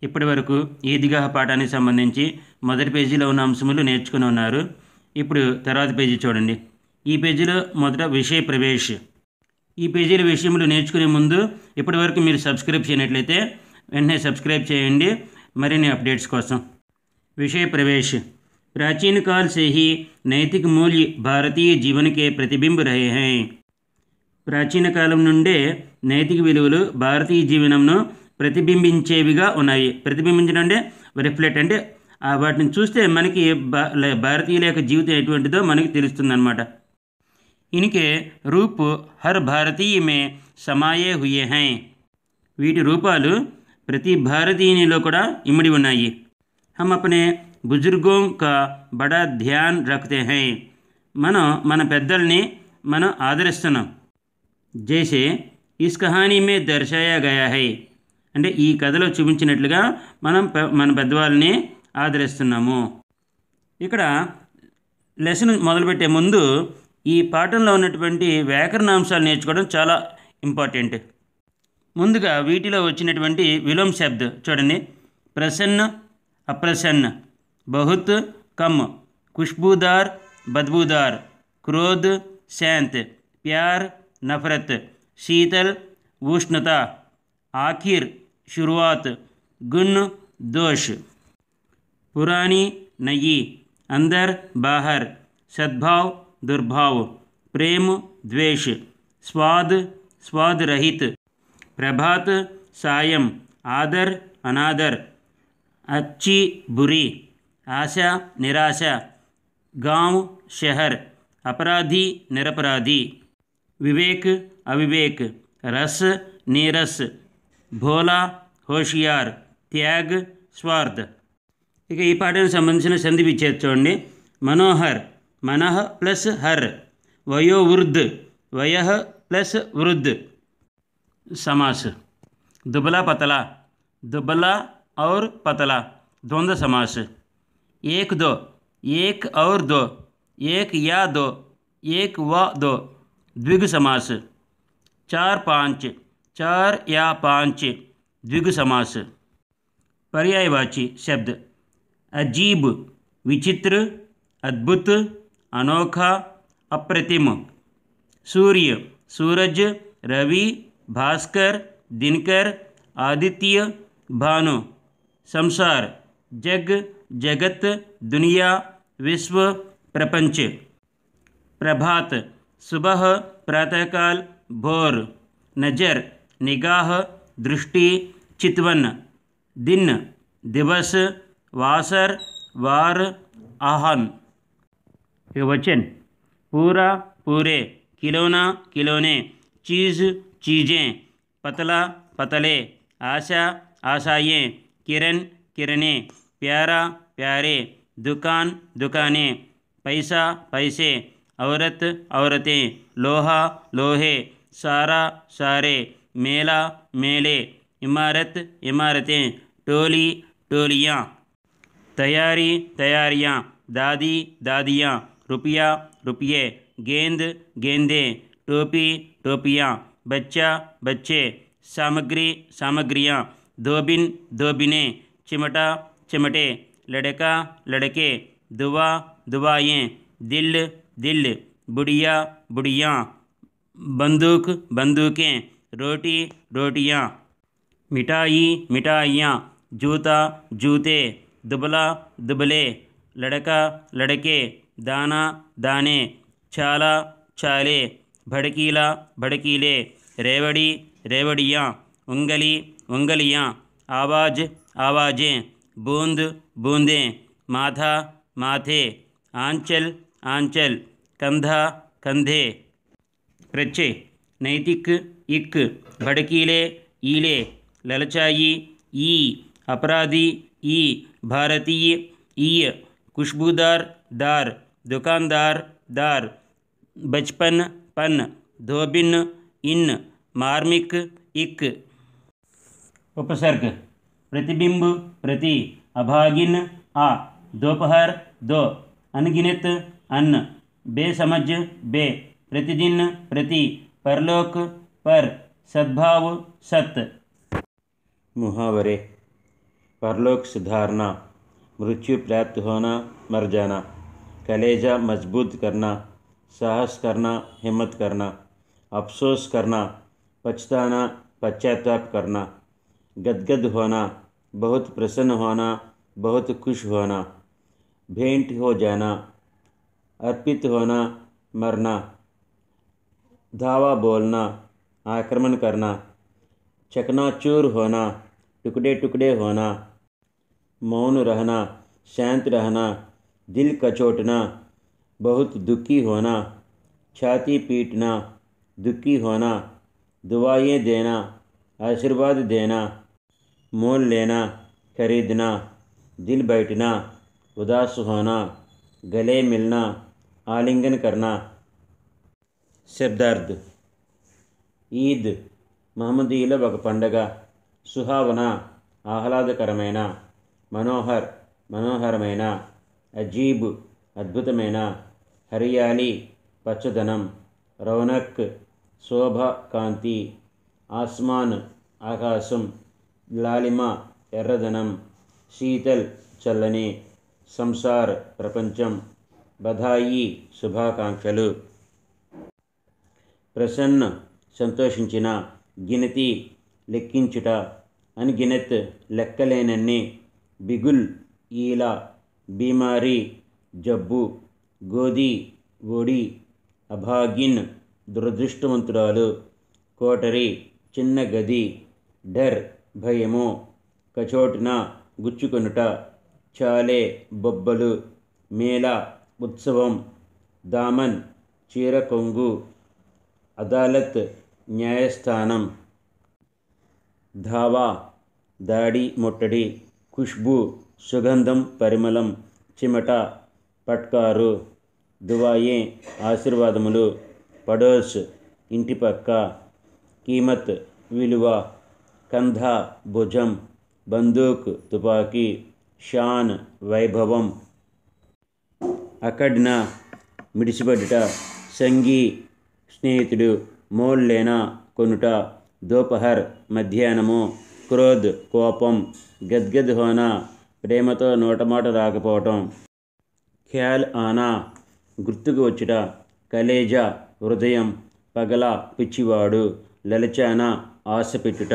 ఇప్పటి వరకు ఈద్గాహ్ పాఠానికి సంబంధించి మొదటి పేజీలో ఉన్న అంశములు నేర్చుకుని ఉన్నారు. ఇప్పుడు తర్వాత పేజీ చూడండి. ఈ పేజీలో మొదట విషయ ప్రవేశ్. ఈ పేజీల విషయములు నేర్చుకునే ముందు ఇప్పటి వరకు మీరు సబ్స్క్రైబ్ చేయనట్లయితే వెంటనే సబ్స్క్రైబ్ చేయండి మరిన్ని అప్డేట్స్ కోసం. विषय प्रवेश. प्राचीन काल से ही नैतिक मूल्य भारतीय जीवन के प्रतिबिंब रहे हैं. ప్రాచీన కాలం నుండే నైతిక విలువలు భారతీయ జీవనంను ప్రతిబింబించేవిగా ఉన్నాయి. ప్రతిబింబించడం అంటే రిఫ్లెక్ట్ అంటే వాటిని చూస్తే మనకి భారతీయుల యొక్క జీవితం ఎటువంటిదో మనకి తెలుస్తుందన్నమాట. ఇన్కే రూప్ హర్ భారతీయ మే సమాయే హుయే హై. వీటి రూపాలు ప్రతి భారతీయునిలో కూడా ఇమిడి ఉన్నాయి. हम अपने बुजुर्गों का बड़ा ध्यान रखते हैं. మన పెద్దల్ని మనం ఆదరిస్తున్నాం. జైసే ఇస్ కహానీ మే దర్శాయా గయా హై. అంటే ఈ కథలో చూపించినట్లుగా మనం మన పెద్దవాళ్ళని ఆదరిస్తున్నాము. ఇక్కడ లెసన్ మొదలుపెట్టే ముందు ఈ పాఠంలో ఉన్నటువంటి వ్యాకరణాంశాలు నేర్చుకోవడం చాలా ఇంపార్టెంట్. ముందుగా వీటిలో వచ్చినటువంటి విలోమ శబ్ద చూడండి. ప్రసన్న, अप्रसन्न, बहुत कम, खुशबूदार, बदबूदार, क्रोध, शांत, प्यार, नफरत, शीतल, उष्णता, आखिर, शुरुआत, गुण, दोष, पुरानी, नई, अंदर, बाहर, सद्भाव, दुर्भाव, प्रेम, द्वेष, स्वाद, स्वाद रहित, प्रभात, सायं, आदर, अनादर, अच्छी बुरी, आशा निराशा, गांव शहर, अपराधी निरपराधी, विवेक अविवेक, रस नीरस, भोला होशियार, त्याग स्वार्थ. ఇక ఈ పాఠానికి సంబంధించిన సంధి విచ్ఛేదం చూడండి. మనోహర్, మనః ప్లస్ హర్. వయోవృద్ధ్, వయః ప్లస్ వృద్ధ్ समास. दुबला पतला, दुबला और पतला द्वंद्व समास. एक दो, एक और दो, एक या दो, एक व दो द्विगु समास. चार पाँच, चार या पाँच द्विगु समास. पर्यायवाची शब्द. अजीब, विचित्र, अद्भुत, अनोखा, अप्रतिम. सूर्य, सूरज, रवि, भास्कर, दिनकर, आदित्य, भानु. संसार, जग, जगत, दुनिया, विश्व, प्रपंच. प्रभात, सुबह, प्रातःकाल, भोर. नजर, निगाह, दृष्टि, चितवन. दिन, दिवस, वासर, वार, आहन. वचन. पूरा, पूरे, खिलौना, खिलौने, चीज़, चीज़ें, पतला, पतले, आशा, आशाएं, किरण, किरणें, प्यारा, प्यारे, दुकान, दुकानें, पैसा, पैसे, औरत, औरतें, लोहा, लोहे, सारा, सारे, मेला, मेले, इमारत, इमारतें, टोली, टोलियाँ. तैयारी, तैयारियाँ, दादी, दादियाँ, रुपया, रुपये, गेंद, गेंदे, टोपी, टोपियाँ, बच्चा, बच्चे, सामग्री, सामग्रियाँ, धोबिन, धोबिने, चिमटा, चिमटे, लड़का, लड़के, दुआ, दुआएँ, दिल, दिल, बुढ़िया, बुढ़ियाँ, बंदूक, बंदूकें, रोटी, रोटियाँ, मिठाई, मिठाइयाँ, जूता, जूते, दुबला, दुबले, लड़का, लड़के, दाना, दाने, छाला, छाले, भड़कीला, भड़कीले, रेवड़ी, रेवड़ियाँ, उंगली, उंगलियाँ, आवाज़, आवाज़ें, बूंद, बूंदें, माथा, माथे, आंचल, आंचल, कंधा, कंधे. प्रत्यय. नैतिक, इक, भड़कीले, ईले, ललचाई, ई, अपराधी, ई, भारतीय, ईय, खुशबूदार, दार, दुकानदार, दार, बचपन, पन, धोबिन, इन, मार्मिक, इक. उपसर्ग. प्रतिबिंब, प्रति, अभागिन, आ, दोपहर, दो, अनगिनत, अन्न, बेसमझ, बे, प्रतिदिन, प्रति, परलोक, पर, सद्भाव, सत. मुहावरे. परलोक सुधारना, मृत्यु प्राप्त होना, मर जाना, कलेजा मजबूत करना, साहस करना, हिम्मत करना, अफसोस करना, पछताना, पश्चाताप करना, गदगद होना, बहुत प्रसन्न होना, बहुत खुश होना, भेंट हो जाना, अर्पित होना, मरना, धावा बोलना, आक्रमण करना, चकनाचूर होना, टुकड़े टुकड़े होना, मौन रहना, शांत रहना, दिल कचोटना, बहुत दुखी होना, छाती पीटना, दुखी होना, दुआएं देना, आशीर्वाद देना, मोल लेना, खरीदना, दिल बैठना, उदास होना, गले मिलना, आलिंगन करना। శబ్దార్థ్ ఈద్ మహమ్మదీయుల ఒక పండగ. సుహావన ఆహ్లాదకరమైన, మనోహర్ మనోహరమైన, అజీబ్ అద్భుతమైన, హరియాలి పచ్చదనం, రౌనక్ శోభ కాంతి, ఆస్మాన్ ఆకాశం, లాలిమ ఎర్రదనం, శీతల్ చల్లని, సంసార్ ప్రపంచం, బధాయి శుభాకాంక్షలు. ప్రసన్న సంతోషించిన, గినతి లెక్కించుట, అన్గినత్ లెక్కలేనన్ని, బిగుల్ ఈల, బీమారి జబ్బు, గోది ఒడి, అభాగిన్ దురదృష్టవంతురాలు, కోటరి చిన్న గది, డర్ భయము, కచోటున గుచ్చుకొనుట, చాలే బొబ్బలు, మేళ ఉత్సవం, దామన్ చీర కొంగు, అదాలత్ న్యాయస్థానం, ధావా దాడి ముట్టడి, ఖుష్బూ సుగంధం పరిమళం, చిమట పట్కారు, దువాయే ఆశీర్వాదములు, పడోస్ ఇంటిపక్క, కీమత్ విలువ, కంధా భుజం, బందూక్ తుపాకీ, షాన్ వైభవం, అకడ్న మిడిసిపడుట, సంగీ స్నేహితుడు, మోల్ లేనా కొనుట, దోపహర్ మధ్యాహ్నము, క్రోధ్ కోపం, గద్గద్ హోనా ప్రేమతో నోటమాట రాకపోవటం, ఖ్యాల్ ఆనా గుర్తుకు వచ్చుట, కలేజా హృదయం, పగల పిచ్చివాడు, లలచానా ఆశ పెట్టుట.